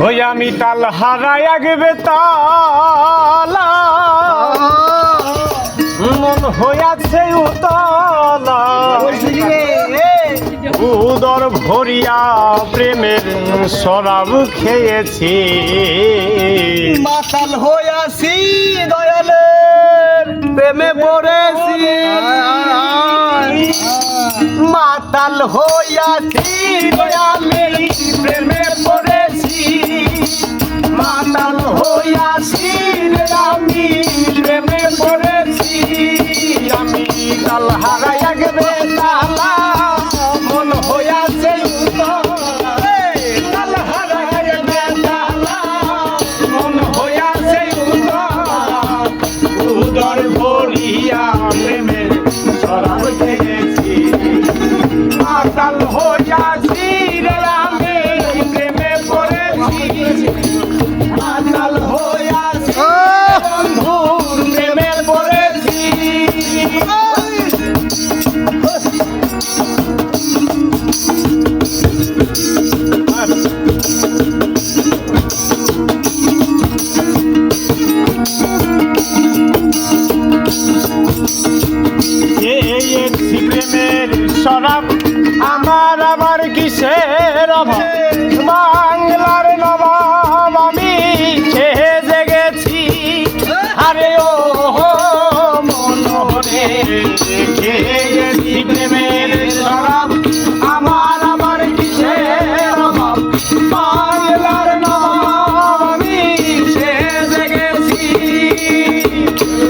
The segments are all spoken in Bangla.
ওই আমি তাল হারাই আগবে তালা মন হইয়াছে উতলা উদর ভরিয়া প্রেমের শরাব খেয়েছি মাতাল হইয়াছি দয়ালের প্রেমে পড়েছি মাতাল হইয়াছি দয়ালের প্রেমে পড়েছি মাতাল হইয়াছি আমি প্রেমে পড়েছি আমি তাল হারাই আগবে তালা মন হইয়াছে উতলা তাল হারাই আগবে তালা মন হইয়াছে উতলা উদর ভরিয়া প্রেমের শরাব খেয়েছি মাতাল হইয়াছি রে আমি প্রেমে পড়েছি মাতাল হইয়াছি বন্ধুর প্রেমে পড়েছি প্রেমের শরাব আমার আবার কিসের অভাব বাংলার নবাব আমি খেয়ে জেগেছি আরে ও মনোহরে খেয়ে গেছি প্রেমের শরাব আমার আবার কিসের অভাব বাংলার নবাব আমি খেয়ে জেগেছি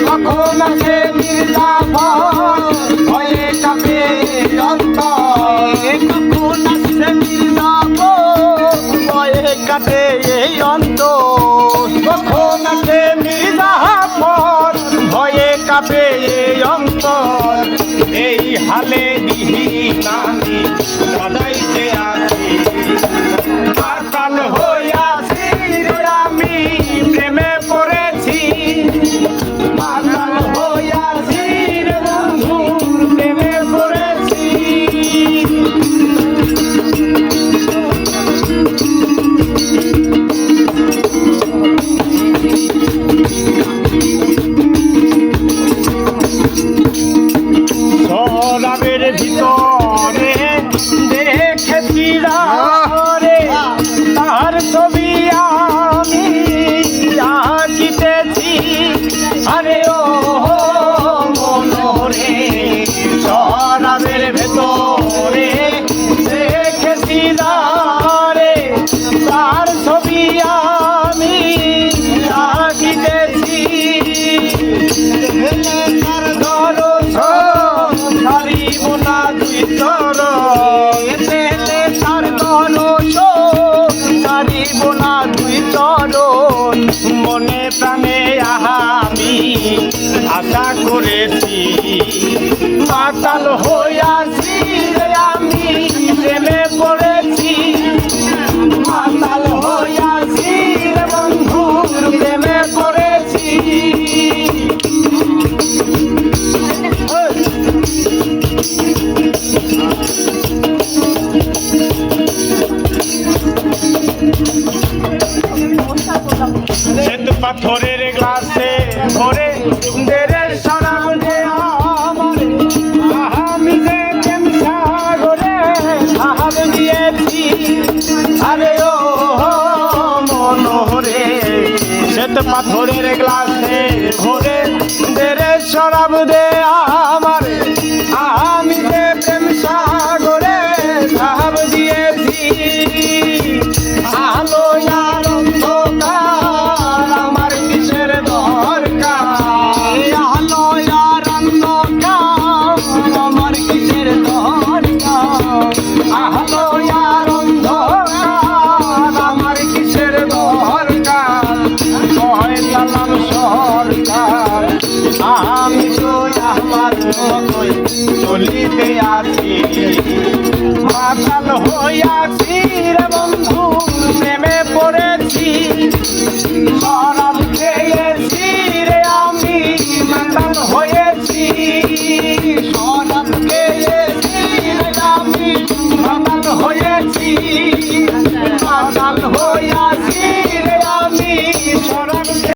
কখন আছে মির্জাফর ভয়ে কাঁপে অন্তর কখন আছে মির্জাফর ভয়ে কাটে এই অন্তর কখন আছে মির্জাফর ভয়ে কাঁপে এই অন্তর এই হালে দিহি নামি সদাইতে আছি মাতাল হইয়াছি রে আমি প্রেমে পড়েছি মাতাল হইয়াছি রে বন্ধু প্রেমে পড়েছি শরাবের ভিতরে দেখেছি রে তার ছবি আমি আঁকিতেছি আরে ও মনোরে শরাবের ভেতরে দেখেছি রে তার ছবি আমি আঁকিতেছি তার ধরো ছাড়িব না দুই চরণ তার ধরো ছাড়িব না দুই চরণ মনে প্রাণে আমি আশা করেছি মাতাল হইয়াছি রে আমি প্রেমে পড়েছি মাতাল হইয়াছি রে বন্ধুর প্রেমে পড়েছি শ্বেত পাথরের গ্লাসে ভরে দেরে শরাব দে আমারে আমি যে প্রেম সাগরে সাহাব দিয়েছি আরে ও মনোহরে শ্বেত পাথরের গ্লাসে ভরে দেরে শরাব দে আমারে আমি যে প্রেম সাগরে সাহাব দিয়েছি আলো আর অন্ধকার আমার কিসের দরকার আলো আর অন্ধকার আমার কিসের দরকার আলো আর অন্ধকার আমার কিসের দরকার কয় সালাম সরকার আমি তো আমার মতোই চলিতে আছি মাতাল হইয়াছি রে